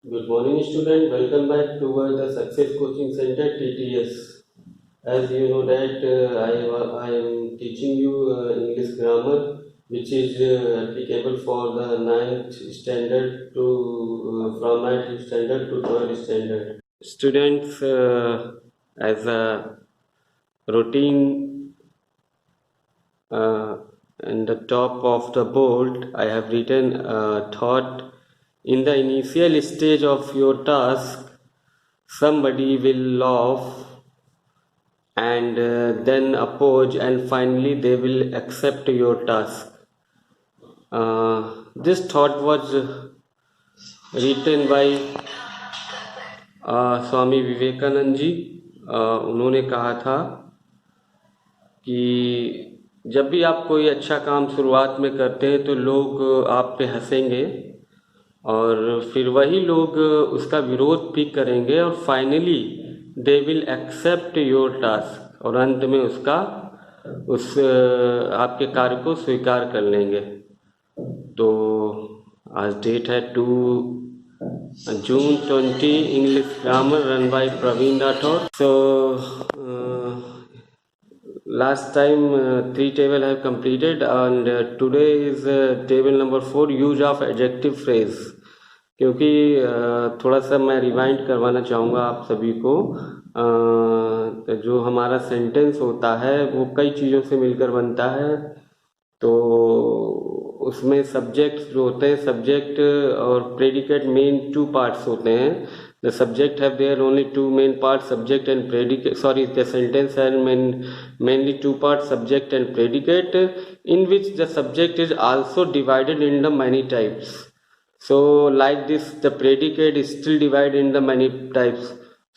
Good morning, student. Welcome back to the Success Coaching Center (TTS). As you know that I am teaching you English grammar, which is applicable for the ninth standard to from ninth standard to 12th standard. Students, as a routine, in the top of the board, I have written a thought. In the initial stage of your task, somebody will laugh and then oppose, and finally they will accept your task. This thought was written by Swami Vivekananda ji. उन्होंने कहा था कि जब भी आप कोई अच्छा काम शुरुआत में करते हैं तो लोग आप पे हंसेंगे और फिर वही लोग उसका विरोध भी करेंगे और finally they will accept your task, और अंत में उस आपके कार्य को स्वीकार कर लेंगे. तो आज डेट है 2 June 20, English grammar run by Praveen Rathod. So last time 3 table I have completed, and today is table number 4, use of adjective phrase. क्योंकि थोड़ा सा मैं रिवाइंड करवाना चाहूँगा आप सभी को. जो हमारा सेंटेंस होता है वो कई चीज़ों से मिलकर बनता है. तो उसमें सब्जेक्ट जो होते हैं, सब्जेक्ट और प्रेडिकेट मेन 2 पार्ट्स होते हैं. The subject have their only 2 main part, subject and predicate. Sorry, the sentence have mainly 2 parts, subject and predicate, in which the subject is also divided in the many types. So like this, the predicate is still divided in the many types.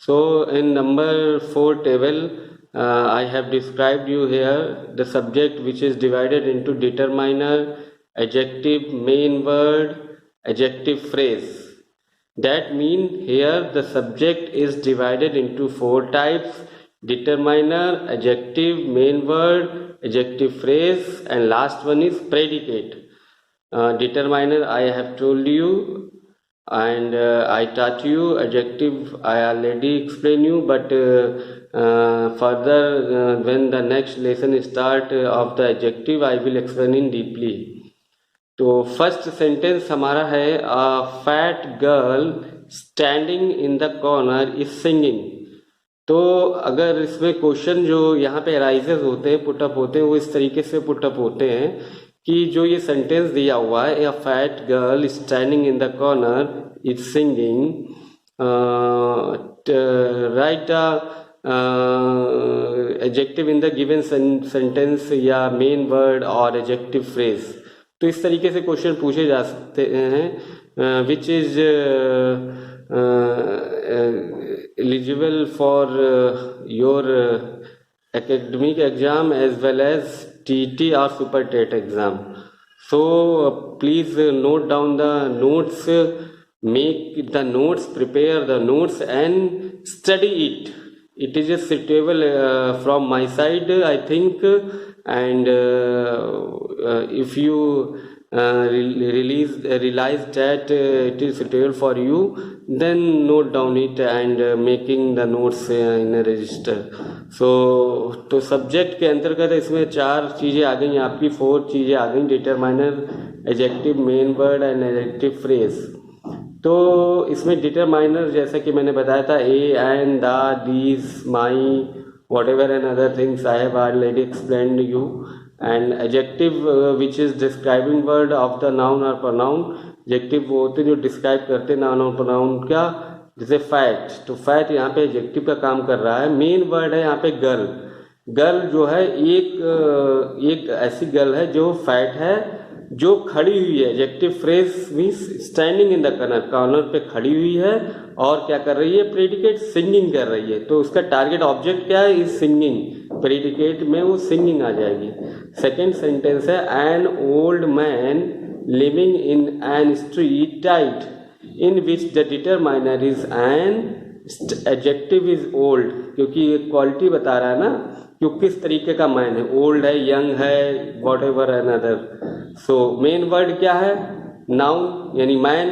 So in number 4 table, I have described you here the subject, which is divided into determiner, adjective, main word, adjective phrase. That means here the subject is divided into 4 types: determiner, adjective, main word, adjective phrase, and last one is predicate. Determiner I have told you, and I taught you. Adjective I already explained you, but further when the next lesson start of the adjective, I will explain in deeply. तो first sentence हमारा है, a fat girl standing in the corner is singing. तो अगर इसमें question जो यहाँ पे arises होते हैं, पुटअप होते हैं, वो इस तरीके से पुटअप होते हैं कि जो ये सेंटेंस दिया हुआ है, a fat girl standing in the corner is singing, right adjective in the given sentence या मेन वर्ड और एडजेक्टिव फ्रेज. तो इस तरीके से क्वेश्चन पूछे जा सकते हैं, which is eligible for your academic exam as well as TT or super TET exam. So please note down the notes, make the notes, prepare the notes and study it. It is a suitable from my side, I think, and if you realize that it is suitable for you, then note down it and making the notes in a register. तो subject के अंतर्गत इसमें 4 चीज़ें आ गई आपकी, 4 चीज़ें आ गई: determiner, adjective, main word and adjective phrase. तो इसमें डिटरमाइनर जैसा कि मैंने बताया था, a, and, the, these, my, whatever and other things I have already explained you. And adjective which is describing word of the noun or pronoun. adjective वो होते जो डिस्क्राइब करते noun और pronoun का, जैसे फैट. तो फैट यहाँ पे एडजेक्टिव का काम कर रहा है. मेन वर्ड है यहाँ पे गर्ल. गर्ल जो है एक ऐसी गर्ल है जो फैट है, जो खड़ी हुई है. Adjective phrase means standing in the corner, corner पे खड़ी हुई है और क्या कर रही है? प्रेडिकेट सिंगिंग कर रही है. तो उसका टारगेट ऑब्जेक्ट क्या है? Is singing. प्रेडिकेट में वो सिंगिंग आ जाएगी. सेकेंड सेंटेंस है, an old man living in an street tight, in which the determiner is an, adjective is old, क्योंकि ये क्वालिटी बता रहा है ना कि किस तरीके का मैन है. ओल्ड है, यंग है, whatever another. So main word क्या है? नाउन यानी मैन.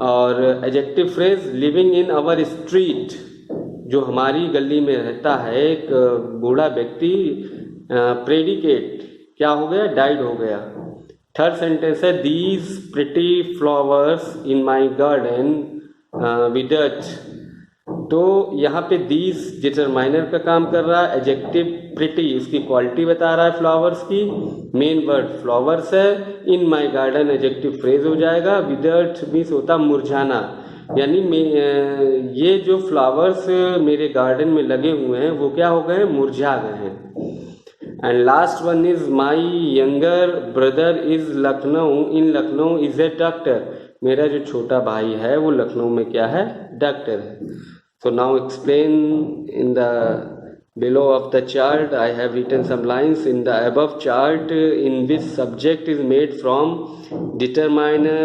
और adjective phrase living in our street, जो हमारी गली में रहता है एक बूढ़ा व्यक्ति, प्रेडिकेट क्या हो गया, डाइड हो गया। थर्ड सेंटेंस है these pretty flowers in my garden withered, तो यहाँ पे दीज डिटरमाइनर का काम कर रहा है, एडजेक्टिव प्रिटी इसकी क्वालिटी बता रहा है फ्लावर्स की, मेन वर्ड फ्लावर्स है, इन माई गार्डन एडजेक्टिव फ्रेज हो जाएगा, विदर्ड मीन्स होता मुरझाना, यानी ये जो फ्लावर्स मेरे गार्डन में लगे हुए हैं वो क्या हो गए, मुरझा गए हैं। And last one is my younger brother is Lucknow, in Lucknow is a doctor, मेरा जो छोटा भाई है वो लखनऊ में क्या है, डॉक्टर है। So now explain in the below of the chart I have written some lines in the above chart in which subject is made from determiner,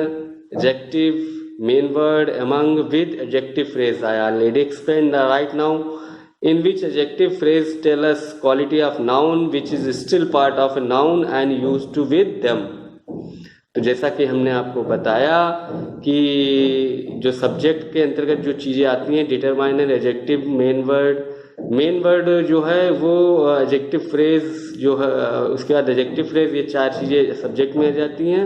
adjective, main word among with adjective phrase. I already explained right now in which adjective phrase tell us quality of noun which is still part of a noun and used to with them. तो जैसा कि हमने आपको बताया कि जो subject के अंतर्गत जो चीज़ें आती हैं, डिटरमाइनर, एडजेक्टिव, मेन वर्ड जो है वो एडजेक्टिव फ्रेज जो है, उसके बाद एडजेक्टिव फ्रेज, ये चार चीज़ें सब्जेक्ट में आ जाती हैं।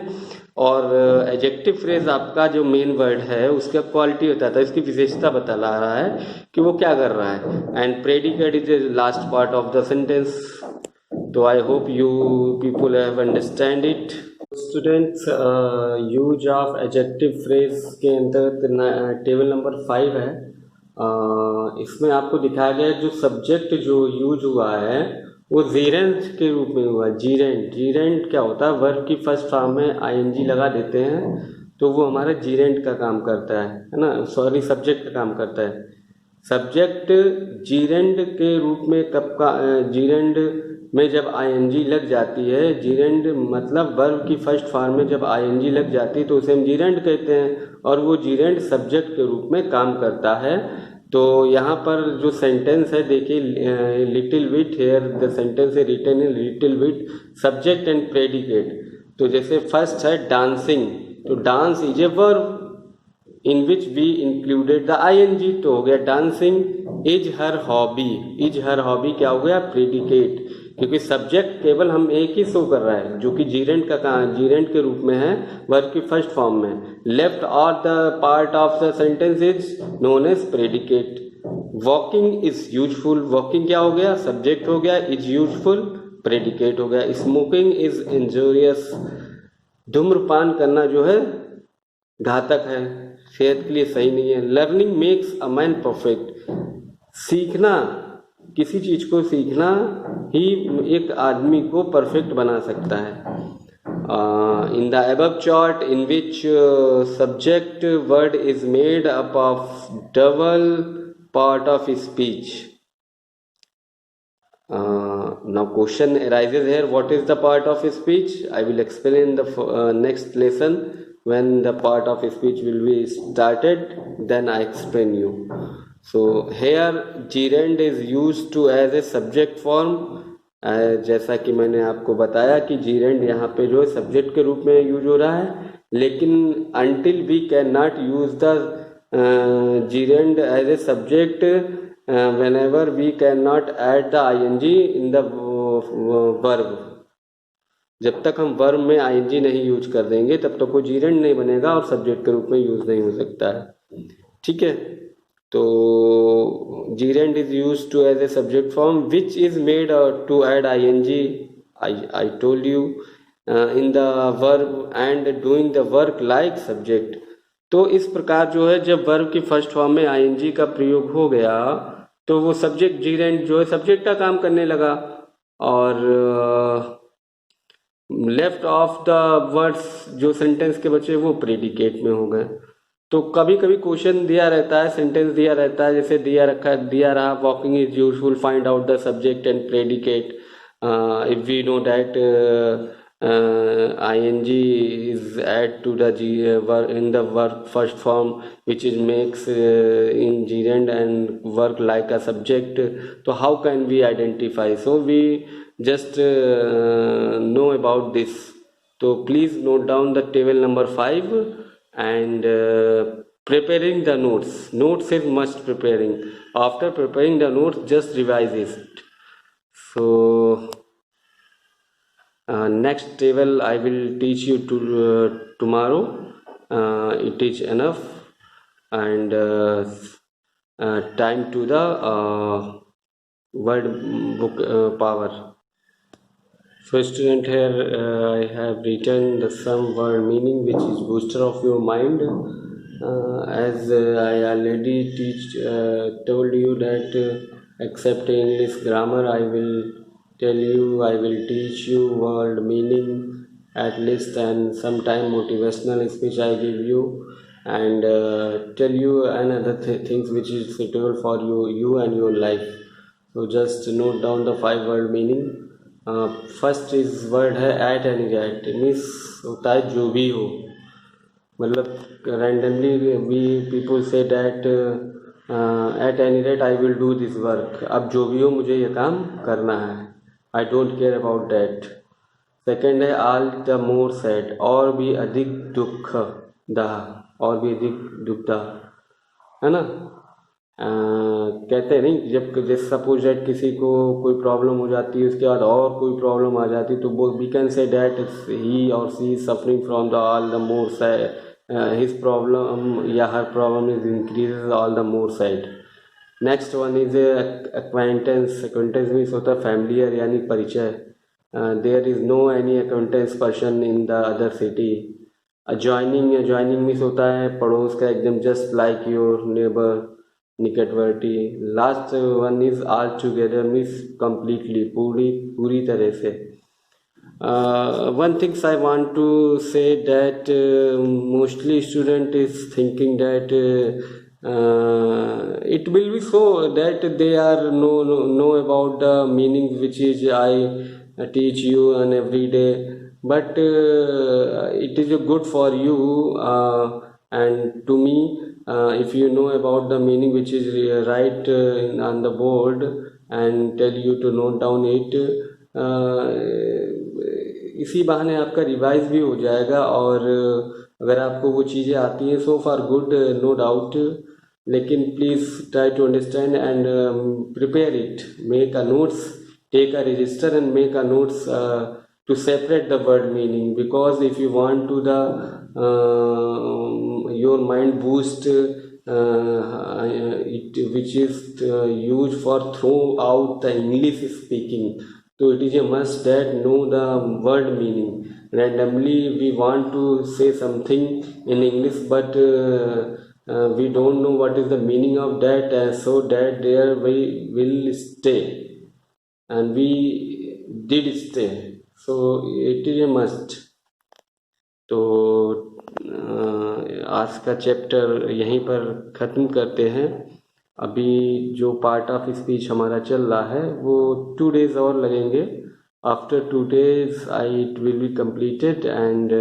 और एडजेक्टिव फ्रेज आपका जो मेन वर्ड है उसका क्वालिटी बताता है, इसकी विशेषता बता रहा है कि वो क्या कर रहा है। And predicate is the last part of the sentence. तो I hope you people have understand it. Students, use of adjective phrase के अंतर्गत टेबल नंबर 5 है। इसमें आपको दिखाया गया है जो सब्जेक्ट जो यूज हुआ है वो जीरेंट के रूप में हुआ है। जीरेंट क्या होता है, वर्ब की फर्स्ट फॉर्म में आईएनजी लगा देते हैं तो वो हमारा जीरेंट का काम करता है ना, सॉरी सब्जेक्ट का काम करता है। सब्जेक्ट जीरेंट के रूप में कब का, जीरेंट में जब आईएनजी लग जाती है, जीरेंट मतलब वर्ब की फर्स्ट फॉर्म में जब आईएनजी लग जाती है तो उसे हम जीरेंट कहते हैं, और वो जीरेंट सब्जेक्ट के रूप में काम करता है। तो यहाँ पर जो सेंटेंस है देखिए, little wit, here the sentence है written in little wit, subject and predicate. तो जैसे फर्स्ट है डांसिंग, तो dance is a verb in which we included the ING, तो हो गया dancing. Is her hobby, is her hobby क्या हो गया, प्रेडिकेट, क्योंकि सब्जेक्ट केवल हम एक ही शो कर रहा है जो कि जीरेंट का जीरेंट के रूप में है, वर्ब की फर्स्ट फॉर्म में। लेफ्ट और the part of the sentence is known as predicate. Walking is useful, walking क्या हो गया, सब्जेक्ट हो गया, इज यूजफुल प्रेडिकेट हो गया। स्मोकिंग इज इंजूरियस, धूम्रपान करना जो है घातक है, सेहत के लिए सही नहीं है। Learning makes a man perfect, सीखना, किसी चीज को सीखना ही एक आदमी को परफेक्ट बना सकता है। In the above chart in which subject word is made up of double part of speech. Now question arises here, what is the part of speech? I will explain in the next lesson when the part of speech will be started, then I explain you. So here gerund is used to as a subject form, जैसा कि मैंने आपको बताया कि gerund यहाँ पे जो subject के रूप में यूज हो रहा है, लेकिन until we cannot use the gerund as a subject whenever we cannot add the ing in the verb, जब तक हम वर्ब में ing नहीं यूज कर देंगे तब तक वो जीरेंड नहीं बनेगा और सब्जेक्ट के रूप में यूज नहीं हो सकता है। ठीक है, तो gerund is use to as a subject form which is made to add ing, I told you in the verb and doing the work like subject। तो इस प्रकार जो है जब वर्ब की फर्स्ट फॉर्म में ing का प्रयोग हो गया तो वो सब्जेक्ट जीरेंड जो है सब्जेक्ट का काम करने लगा, और लेफ्ट ऑफ द वर्ड्स जो सेंटेंस के बचे वो प्रेडिकेट में हो गए। तो कभी कभी क्वेश्चन दिया रहता है, सेंटेंस दिया रहता है, जैसे दिया रहा walking is useful, find out the subject and predicate. If we know that ing is add to the in the verb first form which is makes in gerund and work like a subject, so how can we identify? So we just know about this. So please note down the table number 5 and preparing the notes is must preparing. After preparing the notes, just revise it. So next table I will teach you to tomorrow. It is enough, and time to the word book power. So student, here I have written the some word meaning which is booster of your mind. As I already told you that except English grammar, I will teach you word meaning at least, and sometime motivational speech I give you, and tell you another things which is suitable for you and your life. So just note down the 5 word meaning. First is word है at any rate, means होता है जो भी हो, मतलब randomly we people say that at any rate I will do this work, अब जो भी हो मुझे ये काम करना है, I don't care about that. Second है ऑल द मोर सैड, और भी अधिक दुख दह, और भी अधिक दुख दह, है ना. कहते हैं नहीं, जब जैसे सपोज डेट किसी को कोई प्रॉब्लम हो जाती है, उसके बाद और कोई प्रॉब्लम आ जाती है, तो वो we can say that he और she is suffering from the all the more sad, his problem या her problem is increases all the more sad. Next one is acquaintance. Acquaintance means होता है familiar यानी परिचय. There is no any acquaintance person in the other city. Joining means होता है पड़ोस का, एकदम जस्ट लाइक योर नेबर, निकटवर्ती. Last one is all together means completely, पूरी तरह से. One things I want to say that mostly student is thinking that it will be so that they are know about the meaning which is I teach you and every day, but it is good for you and to me. If you know about the meaning which is right on the board and tell you to note down it, इसी बहाने आपका revise भी हो जाएगा, और अगर आपको वो चीज़ें आती हैं so far good, no doubt, लेकिन please try to understand and prepare it. Make a notes, take a register and make a notes to separate the word meaning, because if you want to the your mind boost it, which is used for throughout the English speaking, so it is a must that know the word meaning. Randomly we want to say something in English, but we don't know what is the meaning of that, so that there we will stay, and we did stay. So it is a must. तो आज का chapter यहीं पर ख़त्म करते हैं. अभी जो पार्ट ऑफ स्पीच हमारा चल रहा है वो 2 days और लगेंगे. After 2 days it will be completed and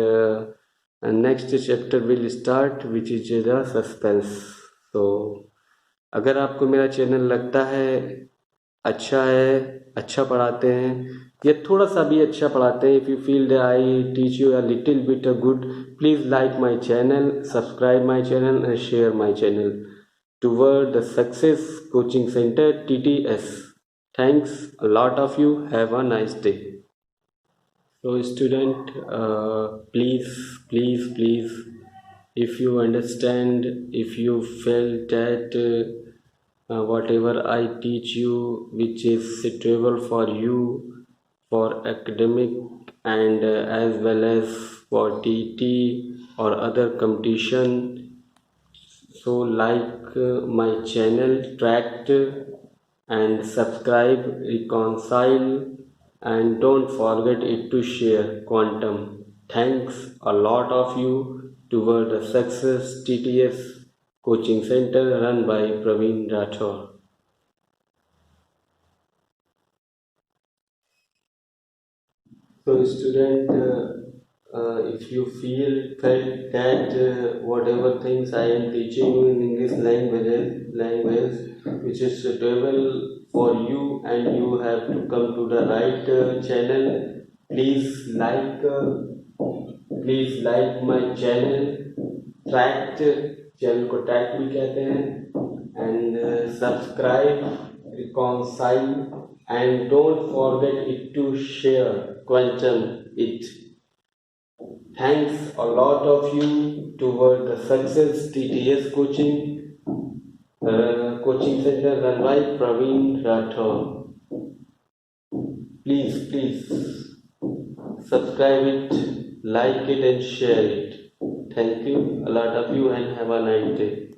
next chapter will start which is the suspense. तो अगर आपको मेरा चैनल लगता है अच्छा है, अच्छा पढ़ाते हैं, ये थोड़ा सा भी अच्छा पढ़ाते हैं, if you feel that I teach you a little bit good, please like my channel, subscribe my channel and share my channel. Toward the success coaching centre TTS. Thanks a lot of you. Have a nice day. So student, please, if you understand, if you felt that whatever I teach you which is suitable for you for academic and as well as for TT or other competition, so like my channel, tract and subscribe, reconcile, and don't forget it to share quantum. Thanks a lot of you. Toward the success TTS coaching center run by Praveen Rathore. So student, if you felt that whatever things I am teaching you in English language which is suitable for you and you have to come to the right channel, please like my channel, tract, channel को track भी कहते हैं, and subscribe, reconcile, and don't forget it to share quantum it. Thanks a lot of you toward the success TTS coaching center run by Praveen Rathod. Please subscribe it, like it and share it. Thank you a lot of you and have a nice day.